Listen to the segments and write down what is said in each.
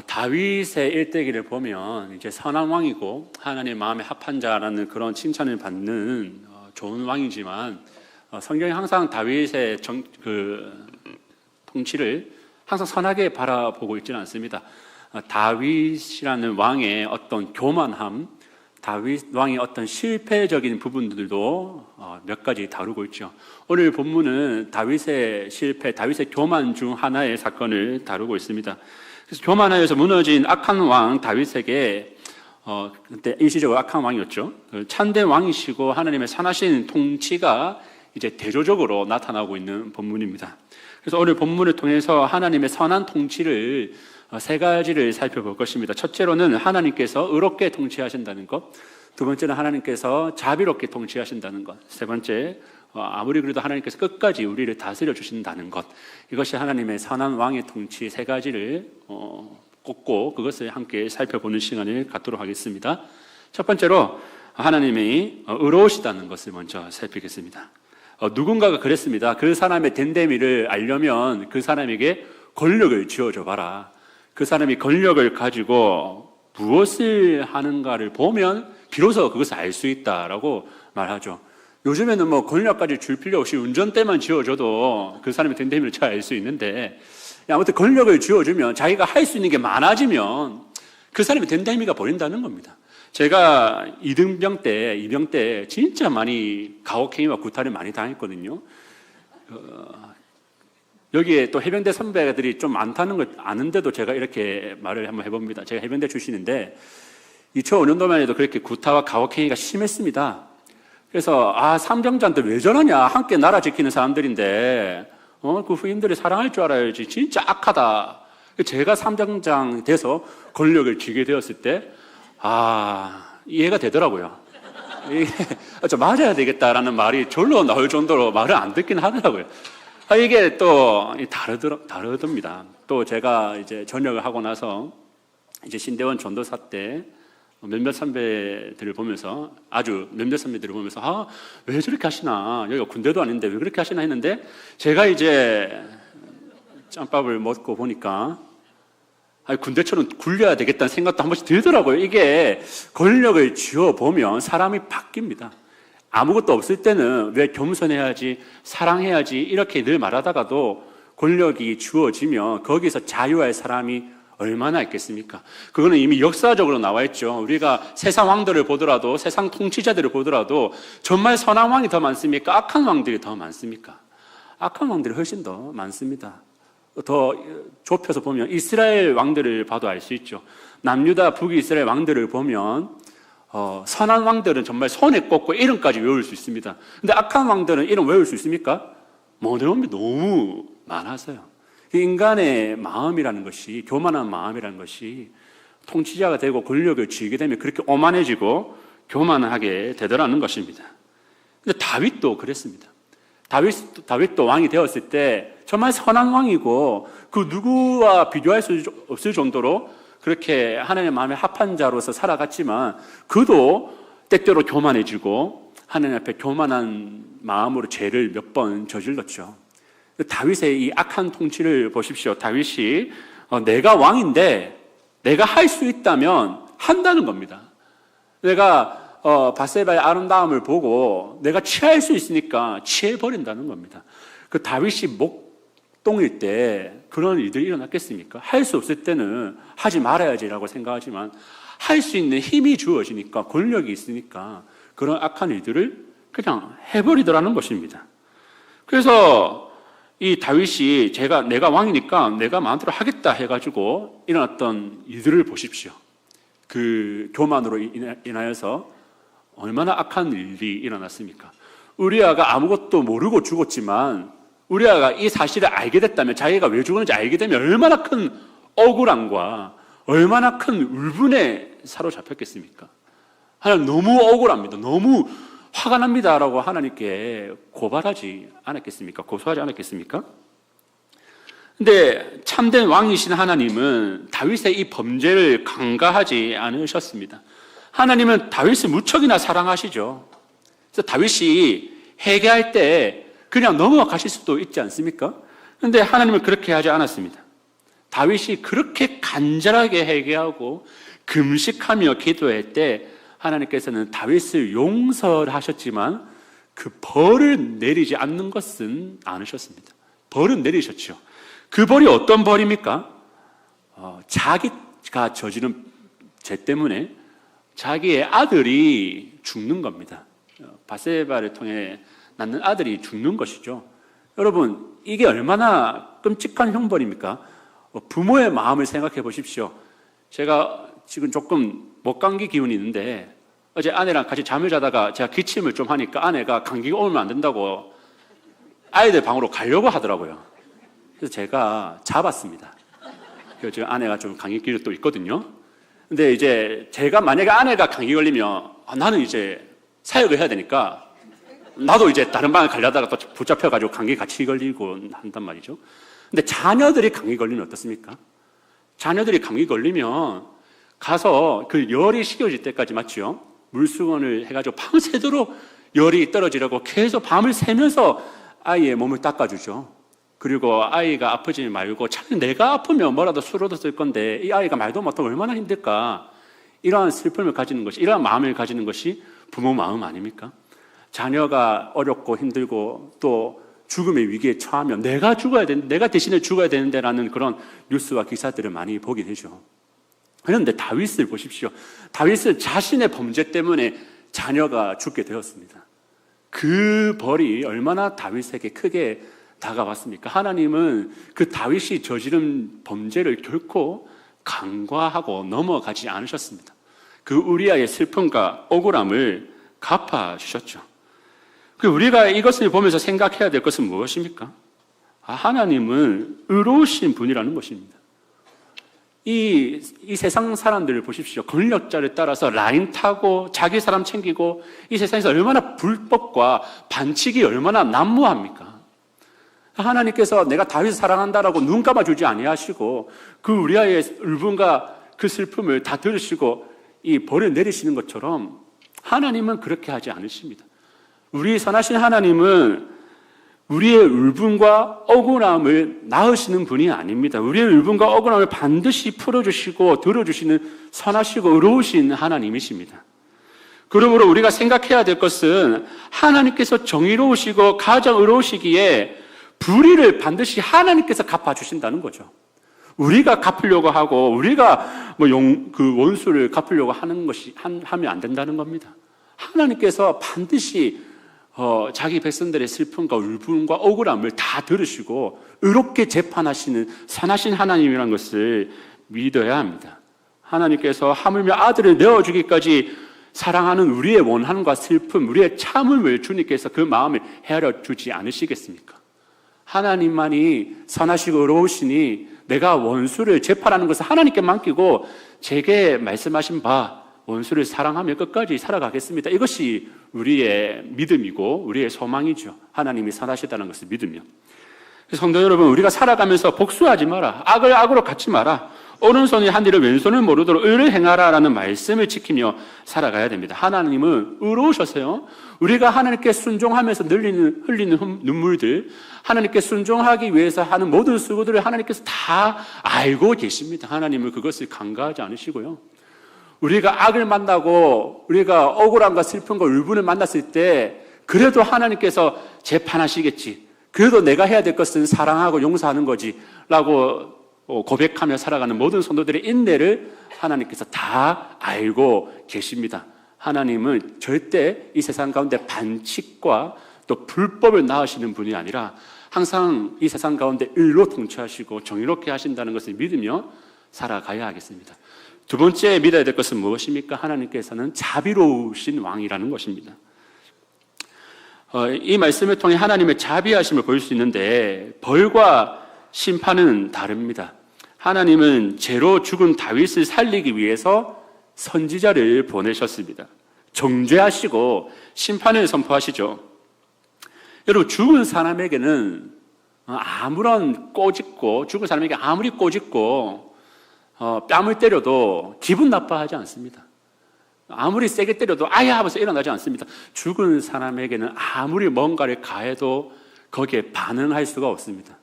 다윗의 일대기를 보면 이제 선한 왕이고 하나님 마음에 합한 자라는 그런 칭찬을 받는 좋은 왕이지만 성경이 항상 다윗의 통치를 항상 선하게 바라보고 있지는 않습니다. 다윗이라는 왕의 어떤 교만함, 다윗 왕의 어떤 실패적인 부분들도 몇 가지 다루고 있죠. 오늘 본문은 다윗의 실패, 다윗의 교만 중 하나의 사건을 다루고 있습니다. 그래서 교만하여서 무너진 악한 왕 다윗에게 그때 일시적으로 악한 왕이었죠. 참된 왕이시고 하나님의 선하신 통치가 이제 대조적으로 나타나고 있는 본문입니다. 그래서 오늘 본문을 통해서 하나님의 선한 통치를 세 가지를 살펴볼 것입니다. 첫째로는 하나님께서 의롭게 통치하신다는 것, 두 번째는 하나님께서 자비롭게 통치하신다는 것, 세 번째 아무리 그래도 하나님께서 끝까지 우리를 다스려 주신다는 것, 이것이 하나님의 선한 왕의 통치 세 가지를 꼽고 그것을 함께 살펴보는 시간을 갖도록 하겠습니다. 첫 번째로 하나님이 의로우시다는 것을 먼저 살피겠습니다. 누군가가 그랬습니다. 그 사람의 됨됨이를 알려면 그 사람에게 권력을 쥐어줘 봐라. 그 사람이 권력을 가지고 무엇을 하는가를 보면 비로소 그것을 알 수 있다라고 말하죠. 요즘에는 뭐 권력까지 줄 필요 없이 운전대만 쥐어줘도 그 사람의 됨됨이를 잘 알 수 있는데, 아무튼 권력을 쥐어주면 자기가 할 수 있는 게 많아지면 그 사람의 됨됨이가 보인다는 겁니다. 제가 이병 때 진짜 많이 가혹행위와 구타를 많이 당했거든요. 여기에 또 해병대 선배들이 좀 많다는 걸 아는데도 제가 이렇게 말을 한번 해봅니다. 제가 해병대 출신인데 2005년도만 해도 그렇게 구타와 가혹행위가 심했습니다. 그래서 삼병자한테 왜 저러냐, 함께 나라 지키는 사람들인데 그 후임들이 사랑할 줄 알아야지, 진짜 악하다. 제가 삼병장 돼서 권력을 쥐게 되었을 때 이해가 되더라고요. 이게 좀 맞아야 되겠다라는 말이 절로 나올 정도로 말을 안 듣긴 하더라고요. 이게 또 다르답니다. 또 제가 이제 전역을 하고 나서 이제 신대원 전도사 때 몇몇 선배들을 보면서 왜 저렇게 하시나, 여기가 군대도 아닌데 왜 그렇게 하시나 했는데, 제가 이제 짬밥을 먹고 보니까 군대처럼 굴려야 되겠다는 생각도 한 번씩 들더라고요. 이게 권력을 쥐어보면 사람이 바뀝니다. 아무것도 없을 때는 왜 겸손해야지, 사랑해야지 이렇게 늘 말하다가도 권력이 주어지면 거기서 자유할 사람이 얼마나 있겠습니까? 그거는 이미 역사적으로 나와 있죠. 우리가 세상 왕들을 보더라도, 세상 통치자들을 보더라도 정말 선한 왕이 더 많습니까? 악한 왕들이 더 많습니까? 악한 왕들이 훨씬 더 많습니다. 더 좁혀서 보면 이스라엘 왕들을 봐도 알 수 있죠. 남유다 북이스라엘 왕들을 보면 선한 왕들은 정말 손에 꼽고 이름까지 외울 수 있습니다. 근데 악한 왕들은 이름 외울 수 있습니까? 못 외웁니다. 너무 많아서요. 인간의 마음이라는 것이, 교만한 마음이라는 것이 통치자가 되고 권력을 쥐게 되면 그렇게 오만해지고 교만하게 되더라는 것입니다. 근데 다윗도 그랬습니다. 다윗도 왕이 되었을 때 정말 선한 왕이고 그 누구와 비교할 수 없을 정도로 그렇게 하나님의 마음에 합한 자로서 살아갔지만, 그도 때때로 교만해지고 하나님 앞에 교만한 마음으로 죄를 몇 번 저질렀죠. 다윗의 이 악한 통치를 보십시오. 다윗이 내가 왕인데 내가 할 수 있다면 한다는 겁니다. 내가 바세바의 아름다움을 보고 내가 취할 수 있으니까 취해버린다는 겁니다. 그 다윗이 목동일 때 그런 일들이 일어났겠습니까? 할 수 없을 때는 하지 말아야지라고 생각하지만 할 수 있는 힘이 주어지니까, 권력이 있으니까 그런 악한 일들을 그냥 해버리더라는 것입니다. 그래서 이 다윗이 내가 왕이니까 내가 마음대로 하겠다 해가지고 일어났던 일들을 보십시오. 그 교만으로 인하여서 얼마나 악한 일이 일어났습니까? 우리아가 아무것도 모르고 죽었지만, 우리아가 이 사실을 알게 됐다면, 자기가 왜 죽었는지 알게 되면 얼마나 큰 억울함과 얼마나 큰 울분에 사로잡혔겠습니까? 하나님 너무 억울합니다. 너무 화가 납니다라고 하나님께 고소하지 않았겠습니까? 근데 참된 왕이신 하나님은 다윗의 이 범죄를 간과하지 않으셨습니다. 하나님은 다윗을 무척이나 사랑하시죠. 그래서 다윗이 회개할 때 그냥 넘어가실 수도 있지 않습니까? 그런데 하나님은 그렇게 하지 않았습니다. 다윗이 그렇게 간절하게 회개하고 금식하며 기도할 때 하나님께서는 다윗을 용서하셨지만 그 벌을 내리지 않는 것은 않으셨습니다. 벌은 내리셨죠. 그 벌이 어떤 벌입니까? 자기가 저지른 죄 때문에 자기의 아들이 죽는 겁니다. 바세바를 통해 낳는 아들이 죽는 것이죠. 여러분, 이게 얼마나 끔찍한 형벌입니까? 부모의 마음을 생각해 보십시오. 제가 지금 조금 목감기 기운이 있는데 어제 아내랑 같이 잠을 자다가 제가 기침을 좀 하니까 아내가 감기가 오면 안 된다고 아이들 방으로 가려고 하더라고요. 그래서 제가 잡았습니다. 그래서 지금 아내가 좀 감기 기운이 또 있거든요. 근데 이제 제가 만약에 아내가 감기 걸리면 나는 이제 사역을 해야 되니까 나도 이제 다른 방에 가려다가 또 붙잡혀가지고 감기 같이 걸리고 한단 말이죠. 근데 자녀들이 감기 걸리면 어떻습니까? 자녀들이 감기 걸리면 가서 그 열이 식혀질 때까지 맞죠? 물수건을 해가지고 밤새도록 열이 떨어지려고 계속 밤을 새면서 아이의 몸을 닦아주죠. 그리고 아이가 아프지 말고 차라리 내가 아프면 뭐라도 술 얻었을 건데 이 아이가 말도 못하고 얼마나 힘들까. 이러한 슬픔을 가지는 것이, 이러한 마음을 가지는 것이 부모 마음 아닙니까? 자녀가 어렵고 힘들고 또 죽음의 위기에 처하면 내가 죽어야 되는데, 내가 대신에 죽어야 되는데 라는 그런 뉴스와 기사들을 많이 보게 되죠. 그런데 다윗을 보십시오. 다윗은 자신의 범죄 때문에 자녀가 죽게 되었습니다. 그 벌이 얼마나 다윗에게 크게 다가왔습니까? 하나님은 그 다윗이 저지른 범죄를 결코 간과하고 넘어가지 않으셨습니다. 그 우리아의 슬픔과 억울함을 갚아주셨죠. 우리가 이것을 보면서 생각해야 될 것은 무엇입니까? 하나님은 의로우신 분이라는 것입니다. 이 세상 사람들을 보십시오. 권력자를 따라서 라인 타고 자기 사람 챙기고 이 세상에서 얼마나 불법과 반칙이 얼마나 난무합니까? 하나님께서 내가 다윗을 사랑한다라고 눈 감아주지 아니하시고 그 우리아의 울분과 그 슬픔을 다 들으시고 이 벌을 내리시는 것처럼 하나님은 그렇게 하지 않으십니다. 우리 선하신 하나님은 우리의 울분과 억울함을 나으시는 분이 아닙니다. 우리의 울분과 억울함을 반드시 풀어주시고 들어주시는 선하시고 의로우신 하나님이십니다. 그러므로 우리가 생각해야 될 것은 하나님께서 정의로우시고 가장 의로우시기에 불의를 반드시 하나님께서 갚아주신다는 거죠. 우리가 갚으려고 하고 우리가 그 원수를 갚으려고 하는 것이 하면 안 된다는 겁니다. 하나님께서 반드시 자기 백성들의 슬픔과 울분과 억울함을 다 들으시고 의롭게 재판하시는 선하신 하나님이라는 것을 믿어야 합니다. 하나님께서 하물며 아들을 내어주기까지 사랑하는 우리의 원한과 슬픔, 우리의 참음을 주님께서 그 마음을 헤아려 주지 않으시겠습니까? 하나님만이 선하시고 의로우시니 내가 원수를 재판하는 것을 하나님께 맡기고 제게 말씀하신 바 원수를 사랑하며 끝까지 살아가겠습니다. 이것이 우리의 믿음이고 우리의 소망이죠. 하나님이 선하시다는 것을 믿으며. 성도 여러분, 우리가 살아가면서 복수하지 마라. 악을 악으로 갚지 마라. 오른손이 한 일을 왼손을 모르도록 의를 행하라 라는 말씀을 지키며 살아가야 됩니다. 하나님은 의로우셔서요, 우리가 하나님께 순종하면서 흘리는 눈물들, 하나님께 순종하기 위해서 하는 모든 수고들을 하나님께서 다 알고 계십니다. 하나님은 그것을 간과하지 않으시고요, 우리가 악을 만나고 우리가 억울함과 슬픔과 울분을 만났을 때 그래도 하나님께서 재판하시겠지, 그래도 내가 해야 될 것은 사랑하고 용서하는 거지 라고 고백하며 살아가는 모든 성도들의 인내를 하나님께서 다 알고 계십니다. 하나님은 절대 이 세상 가운데 반칙과 또 불법을 낳으시는 분이 아니라 항상 이 세상 가운데 의로 통치하시고 정의롭게 하신다는 것을 믿으며 살아가야 하겠습니다. 두 번째 믿어야 될 것은 무엇입니까? 하나님께서는 자비로우신 왕이라는 것입니다. 이 말씀을 통해 하나님의 자비하심을 볼 수 있는데 벌과 심판은 다릅니다. 하나님은 죄로 죽은 다윗을 살리기 위해서 선지자를 보내셨습니다. 정죄하시고 심판을 선포하시죠. 여러분, 죽은 사람에게는 아무런 꼬집고, 죽은 사람에게 아무리 꼬집고 뺨을 때려도 기분 나빠하지 않습니다. 아무리 세게 때려도 아야 하면서 일어나지 않습니다. 죽은 사람에게는 아무리 뭔가를 가해도 거기에 반응할 수가 없습니다.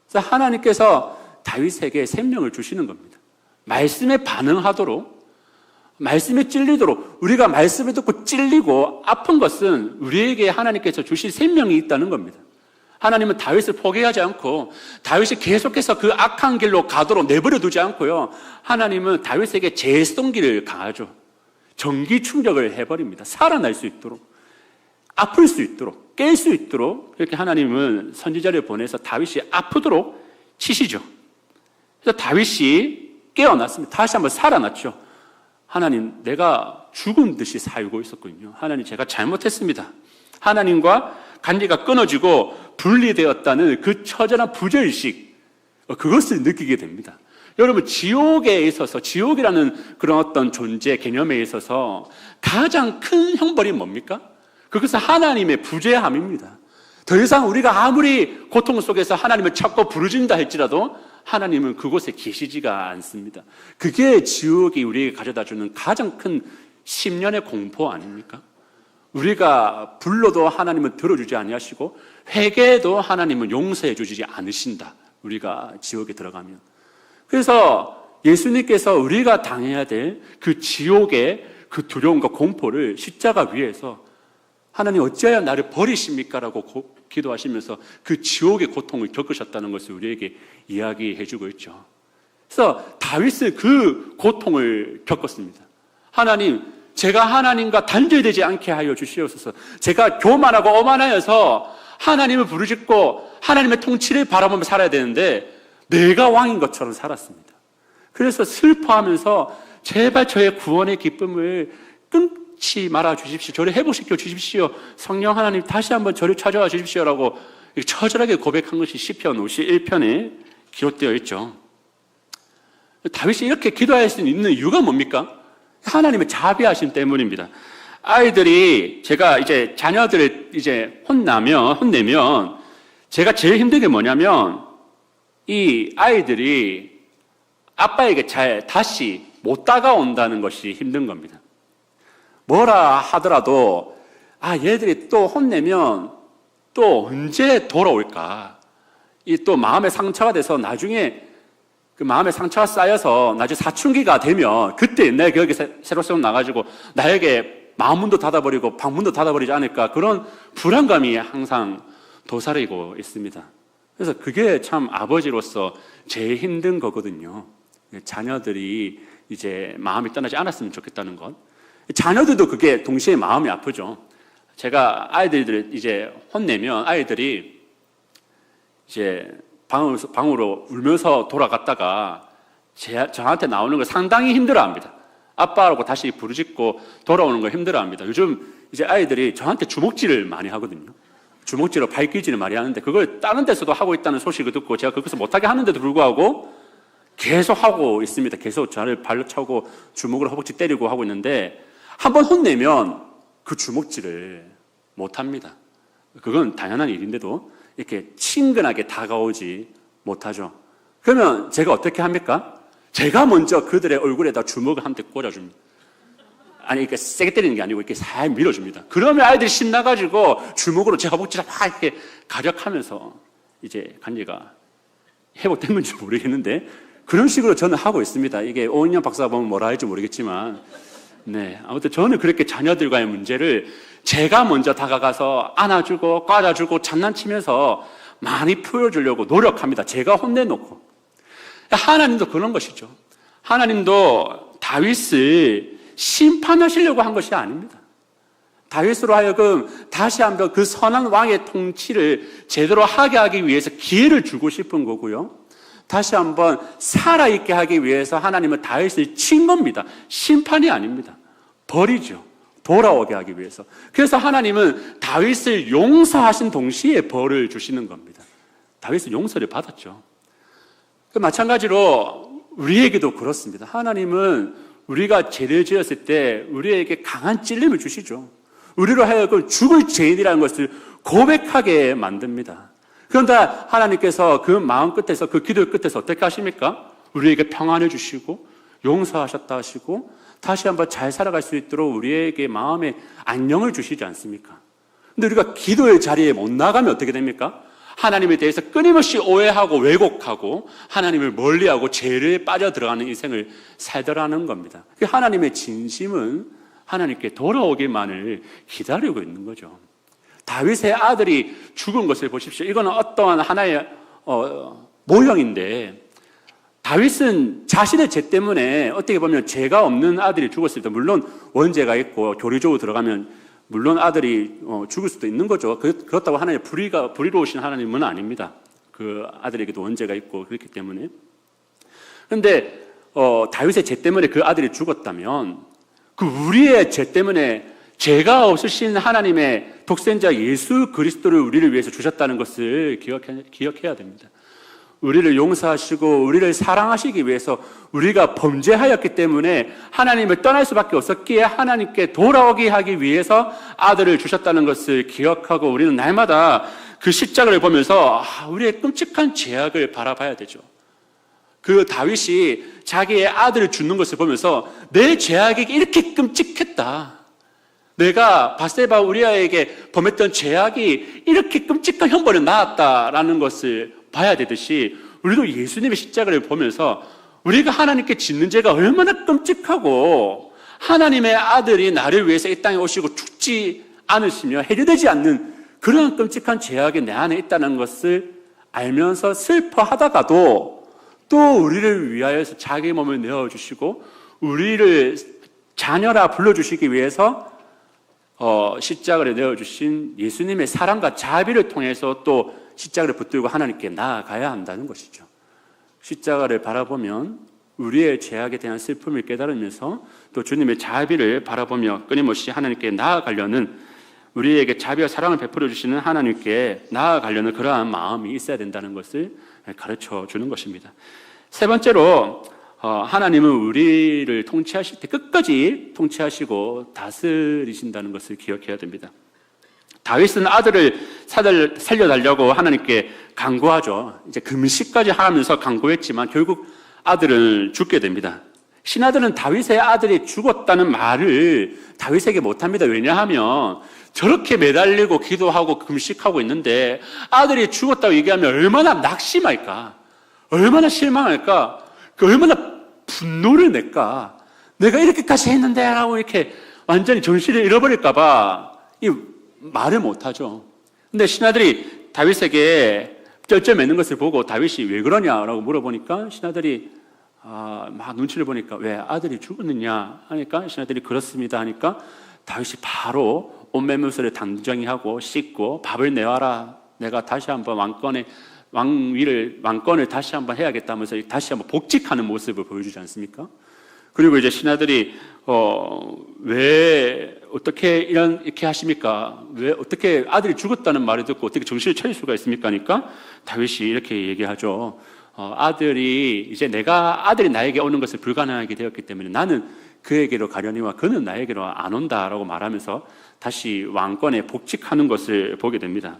그래서 하나님께서 다윗에게 생명을 주시는 겁니다. 말씀에 반응하도록, 말씀에 찔리도록. 우리가 말씀을 듣고 찔리고 아픈 것은 우리에게 하나님께서 주신 생명이 있다는 겁니다. 하나님은 다윗을 포기하지 않고 다윗이 계속해서 그 악한 길로 가도록 내버려 두지 않고요, 하나님은 다윗에게 재성기를 강하죠. 전기 충격을 해버립니다. 살아날 수 있도록, 아플 수 있도록, 깰 수 있도록 이렇게 하나님은 선지자를 보내서 다윗이 아프도록 치시죠. 그래서 다윗이 깨어났습니다. 다시 한번 살아났죠. 하나님, 내가 죽은 듯이 살고 있었군요. 하나님, 제가 잘못했습니다. 하나님과 관계가 끊어지고 분리되었다는 그 처절한 부재의식, 그것을 느끼게 됩니다. 여러분, 지옥에 있어서, 지옥이라는 그런 어떤 존재 개념에 있어서 가장 큰 형벌이 뭡니까? 그것은 하나님의 부재함입니다. 더 이상 우리가 아무리 고통 속에서 하나님을 찾고 부르짖는다 할지라도 하나님은 그곳에 계시지가 않습니다. 그게 지옥이 우리에게 가져다주는 가장 큰 10년의 공포 아닙니까? 우리가 불러도 하나님은 들어주지 아니하시고 회개해도 하나님은 용서해 주지 않으신다, 우리가 지옥에 들어가면. 그래서 예수님께서 우리가 당해야 될 그 지옥의 그 두려움과 공포를 십자가 위에서 하나님 어찌하여 나를 버리십니까? 라고 기도하시면서 그 지옥의 고통을 겪으셨다는 것을 우리에게 이야기해 주고 있죠. 그래서 다윗은 그 고통을 겪었습니다. 하나님, 제가 하나님과 단절되지 않게 하여 주시옵소서. 제가 교만하고 오만하여서 하나님을 부르짖고 하나님의 통치를 바라보며 살아야 되는데 내가 왕인 것처럼 살았습니다. 그래서 슬퍼하면서 제발 저의 구원의 기쁨을 끊지 말아 주십시오. 저를 회복시켜 주십시오. 성령 하나님, 다시 한번 저를 찾아와 주십시오라고 처절하게 고백한 것이 시편 51편에 기록되어 있죠. 다윗이 이렇게 기도할 수 있는 이유가 뭡니까? 하나님의 자비하심 때문입니다. 아이들이, 제가 이제 자녀들을 이제 혼내면 제가 제일 힘든 게 뭐냐면 이 아이들이 아빠에게 잘 다시 못 다가온다는 것이 힘든 겁니다. 뭐라 하더라도 얘들이 또 혼내면 또 언제 돌아올까? 이 또 마음의 상처가 돼서 나중에 그 마음의 상처가 쌓여서 나중에 사춘기가 되면 그때 내 기억이 새록새록 나가지고 나에게 마음문도 닫아버리고 방문도 닫아버리지 않을까, 그런 불안감이 항상 도사리고 있습니다. 그래서 그게 참 아버지로서 제일 힘든 거거든요. 자녀들이 이제 마음이 떠나지 않았으면 좋겠다는 것. 자녀들도 그게 동시에 마음이 아프죠. 제가 아이들을 이제 혼내면 아이들이 이제 방으로 울면서 돌아갔다가 저한테 나오는 걸 상당히 힘들어합니다. 아빠라고 다시 부르짖고 돌아오는 걸 힘들어합니다. 요즘 이제 아이들이 저한테 주먹질을 많이 하거든요. 주먹질로 발길질을 많이 하는데 그걸 다른 데서도 하고 있다는 소식을 듣고 제가 그것을 못하게 하는데도 불구하고 계속 하고 있습니다. 계속 저를 발로 차고 주먹으로 허벅지 때리고 하고 있는데 한번 혼내면 그 주먹질을 못합니다. 그건 당연한 일인데도 이렇게 친근하게 다가오지 못하죠. 그러면 제가 어떻게 합니까? 제가 먼저 그들의 얼굴에다 주먹을 한 대 꽂아줍니다. 아니, 이렇게 세게 때리는 게 아니고 이렇게 살 밀어줍니다. 그러면 아이들이 신나가지고 주먹으로 제 허벅지를 막 이렇게 가격하면서 이제 관계가 회복된 건지 모르겠는데 그런 식으로 저는 하고 있습니다. 이게 오은영 박사가 보면 뭐라 할지 모르겠지만, 네, 아무튼 저는 그렇게 자녀들과의 문제를 제가 먼저 다가가서 안아주고 꽈다주고 장난치면서 많이 풀어주려고 노력합니다. 제가 혼내놓고. 하나님도 그런 것이죠. 하나님도 다윗을 심판하시려고 한 것이 아닙니다. 다윗으로 하여금 다시 한번 그 선한 왕의 통치를 제대로 하게 하기 위해서 기회를 주고 싶은 거고요. 다시 한번 살아있게 하기 위해서 하나님은 다윗을 친 겁니다. 심판이 아닙니다. 벌이죠. 돌아오게 하기 위해서. 그래서 하나님은 다윗을 용서하신 동시에 벌을 주시는 겁니다. 다윗은 용서를 받았죠. 마찬가지로 우리에게도 그렇습니다. 하나님은 우리가 죄를 지었을 때 우리에게 강한 찔림을 주시죠. 우리로 하여금 죽을 죄인이라는 것을 고백하게 만듭니다. 그런데 하나님께서 그 마음 끝에서, 그 기도 끝에서 어떻게 하십니까? 우리에게 평안을 주시고 용서하셨다 하시고 다시 한번 잘 살아갈 수 있도록 우리에게 마음에 안녕을 주시지 않습니까? 근데 우리가 기도의 자리에 못 나가면 어떻게 됩니까? 하나님에 대해서 끊임없이 오해하고 왜곡하고 하나님을 멀리하고 죄에 빠져들어가는 인생을 살더라는 겁니다. 하나님의 진심은 하나님께 돌아오기만을 기다리고 있는 거죠. 다윗의 아들이 죽은 것을 보십시오. 이거는 어떠한 하나의 모형인데, 다윗은 자신의 죄 때문에 어떻게 보면 죄가 없는 아들이 죽었을 때, 물론 원죄가 있고 교리적으로 들어가면 물론 아들이 죽을 수도 있는 거죠. 그렇다고 하나님 불의로우신 하나님은 아닙니다. 그 아들에게도 원죄가 있고 그렇기 때문에. 그런데 다윗의 죄 때문에 그 아들이 죽었다면, 그 우리의 죄 때문에 죄가 없으신 하나님의 독생자 예수 그리스도를 우리를 위해서 주셨다는 것을 기억해야 됩니다. 우리를 용서하시고 우리를 사랑하시기 위해서 우리가 범죄하였기 때문에 하나님을 떠날 수밖에 없었기에 하나님께 돌아오게 하기 위해서 아들을 주셨다는 것을 기억하고 우리는 날마다 그 십자가를 보면서 우리의 끔찍한 죄악을 바라봐야 되죠. 그 다윗이 자기의 아들을 죽는 것을 보면서 내 죄악이 이렇게 끔찍했다, 내가 바세바 우리아에게 범했던 죄악이 이렇게 끔찍한 형벌을 낳았다라는 것을 봐야 되듯이, 우리도 예수님의 십자가를 보면서 우리가 하나님께 짓는 죄가 얼마나 끔찍하고 하나님의 아들이 나를 위해서 이 땅에 오시고 죽지 않으시며 해결되지 않는 그런 끔찍한 죄악이 내 안에 있다는 것을 알면서 슬퍼하다가도 또 우리를 위하여서 자기 몸을 내어주시고 우리를 자녀라 불러주시기 위해서 십자가를 내어주신 예수님의 사랑과 자비를 통해서 또 십자가를 붙들고 하나님께 나아가야 한다는 것이죠. 십자가를 바라보면 우리의 죄악에 대한 슬픔을 깨달으면서 또 주님의 자비를 바라보며 끊임없이 하나님께 나아가려는, 우리에게 자비와 사랑을 베풀어 주시는 하나님께 나아가려는 그러한 마음이 있어야 된다는 것을 가르쳐 주는 것입니다. 세 번째로, 하나님은 우리를 통치하실 때 끝까지 통치하시고 다스리신다는 것을 기억해야 됩니다. 다윗은 아들을 살려달라고 하나님께 간구하죠. 이제 금식까지 하면서 간구했지만 결국 아들은 죽게 됩니다. 신하들은 다윗의 아들이 죽었다는 말을 다윗에게 못합니다. 왜냐하면 저렇게 매달리고 기도하고 금식하고 있는데 아들이 죽었다고 얘기하면 얼마나 낙심할까, 얼마나 실망할까, 얼마나 분노를 낼까, 내가 이렇게까지 했는데 라고 이렇게 완전히 정신을 잃어버릴까봐 이 말을 못하죠. 근데 신하들이 다윗에게 쩔쩔매는 것을 보고 다윗이 왜 그러냐라고 물어보니까 신하들이 막 눈치를 보니까 왜 아들이 죽었느냐 하니까 신하들이 그렇습니다 하니까 다윗이 바로 옷매무새를 단정히 하고 씻고 밥을 내와라, 내가 다시 한번 왕권을 다시 한번 해야겠다면서 다시 한번 복직하는 모습을 보여주지 않습니까? 그리고 이제 신하들이 왜 어떻게 이렇게 하십니까? 왜 어떻게 아들이 죽었다는 말을 듣고 어떻게 정신을 차릴 수가 있습니까? 하니까 다윗이 이렇게 얘기하죠. 이제 아들이 나에게 오는 것을 불가능하게 되었기 때문에 나는 그에게로 가려니와 그는 나에게로 안 온다라고 말하면서 다시 왕권에 복직하는 것을 보게 됩니다.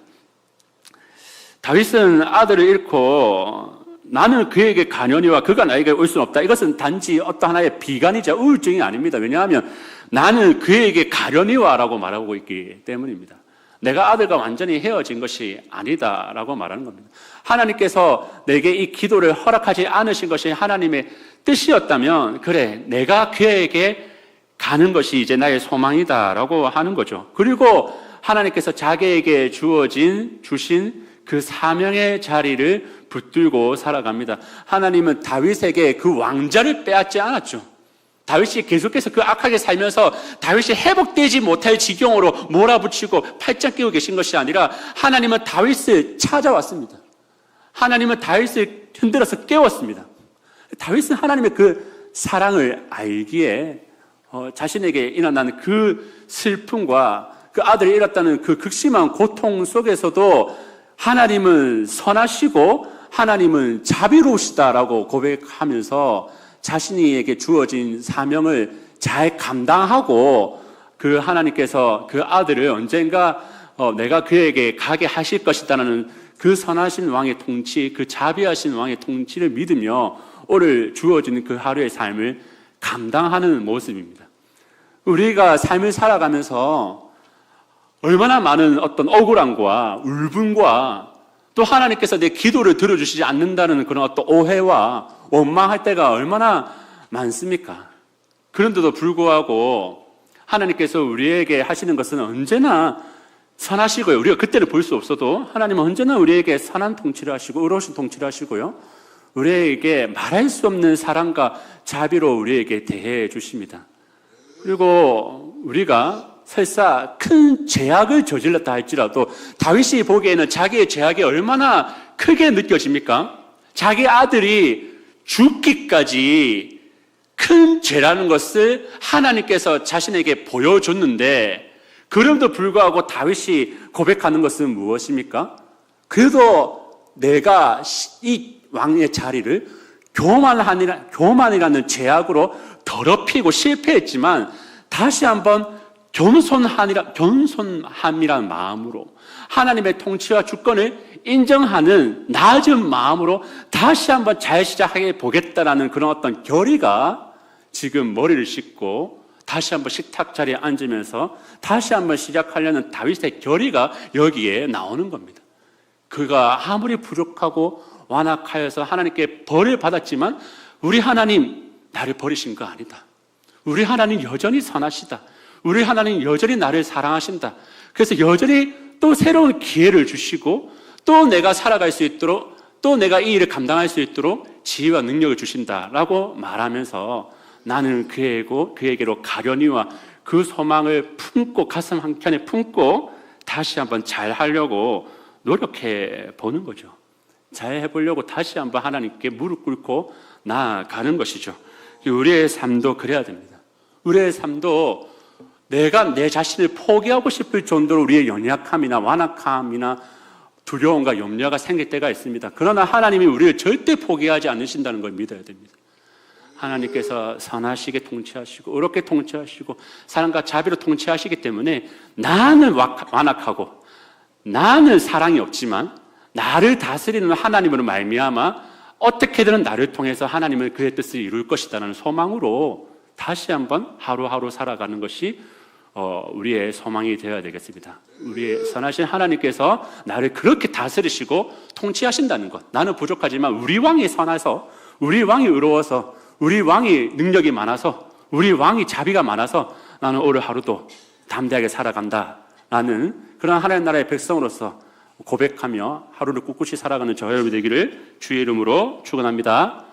다윗은 아들을 잃고 나는 그에게 가려니와 그가 나에게 올 수는 없다, 이것은 단지 어떤 하나의 비관이자 우울증이 아닙니다. 왜냐하면 나는 그에게 가려니와라고 말하고 있기 때문입니다. 내가 아들과 완전히 헤어진 것이 아니다라고 말하는 겁니다. 하나님께서 내게 이 기도를 허락하지 않으신 것이 하나님의 뜻이었다면 그래, 내가 그에게 가는 것이 이제 나의 소망이다라고 하는 거죠. 그리고 하나님께서 자기에게 주신 그 사명의 자리를 붙들고 살아갑니다. 하나님은 다윗에게 그 왕자를 빼앗지 않았죠. 다윗이 계속해서 그 악하게 살면서 다윗이 회복되지 못할 지경으로 몰아붙이고 팔짱 끼고 계신 것이 아니라 하나님은 다윗을 찾아왔습니다. 하나님은 다윗을 흔들어서 깨웠습니다. 다윗은 하나님의 그 사랑을 알기에 자신에게 일어나는 그 슬픔과 그 아들이 잃었다는 그 극심한 고통 속에서도 하나님은 선하시고 하나님은 자비로우시다라고 고백하면서 자신에게 주어진 사명을 잘 감당하고 그 하나님께서 그 아들을 언젠가 내가 그에게 가게 하실 것이다라는 그 선하신 왕의 통치, 그 자비하신 왕의 통치를 믿으며 오늘 주어진 그 하루의 삶을 감당하는 모습입니다. 우리가 삶을 살아가면서 얼마나 많은 어떤 억울함과 울분과 또 하나님께서 내 기도를 들어주시지 않는다는 그런 어떤 오해와 원망할 때가 얼마나 많습니까? 그런데도 불구하고 하나님께서 우리에게 하시는 것은 언제나 선하시고요. 우리가 그때를 볼 수 없어도 하나님은 언제나 우리에게 선한 통치를 하시고 의로우신 통치를 하시고요. 우리에게 말할 수 없는 사랑과 자비로 우리에게 대해 주십니다. 그리고 우리가 설사 큰 죄악을 저질렀다 할지라도 다윗이 보기에는 자기의 죄악이 얼마나 크게 느껴집니까? 자기 아들이 죽기까지 큰 죄라는 것을 하나님께서 자신에게 보여줬는데 그럼에도 불구하고 다윗이 고백하는 것은 무엇입니까? 그래도 내가 이 왕의 자리를 교만이라는 죄악으로 더럽히고 실패했지만 다시 한번 겸손함이라는 마음으로 하나님의 통치와 주권을 인정하는 낮은 마음으로 다시 한번 잘 시작해 보겠다라는 그런 어떤 결의가 지금 머리를 씻고 다시 한번 식탁 자리에 앉으면서 다시 한번 시작하려는 다윗의 결의가 여기에 나오는 겁니다. 그가 아무리 부족하고 완악하여서 하나님께 벌을 받았지만 우리 하나님 나를 버리신 거 아니다. 우리 하나님 여전히 선하시다. 우리 하나님 여전히 나를 사랑하신다. 그래서 여전히 또 새로운 기회를 주시고 또 내가 살아갈 수 있도록 또 내가 이 일을 감당할 수 있도록 지혜와 능력을 주신다라고 말하면서 나는 그에게로 가련이와 그 소망을 품고 가슴 한켠에 품고 다시 한번 잘 하려고 노력해 보는 거죠. 잘 해보려고 다시 한번 하나님께 무릎 꿇고 나아가는 것이죠. 우리의 삶도 그래야 됩니다. 우리의 삶도 내가 내 자신을 포기하고 싶을 정도로 우리의 연약함이나 완악함이나 두려움과 염려가 생길 때가 있습니다. 그러나 하나님이 우리를 절대 포기하지 않으신다는 걸 믿어야 됩니다. 하나님께서 선하시게 통치하시고 의롭게 통치하시고 사랑과 자비로 통치하시기 때문에 나는 완악하고 나는 사랑이 없지만 나를 다스리는 하나님으로 말미암아 어떻게든 나를 통해서 하나님은 그의 뜻을 이룰 것이다라는 소망으로 다시 한번 하루하루 살아가는 것이 우리의 소망이 되어야 되겠습니다. 우리의 선하신 하나님께서 나를 그렇게 다스리시고 통치하신다는 것. 나는 부족하지만 우리 왕이 선해서 우리 왕이 의로워서 우리 왕이 능력이 많아서 우리 왕이 자비가 많아서 나는 오늘 하루도 담대하게 살아간다라는 그런 하나님 나라의 백성으로서 고백하며 하루를 꿋꿋이 살아가는 저 여러분이 되기를 주의 이름으로 축원합니다.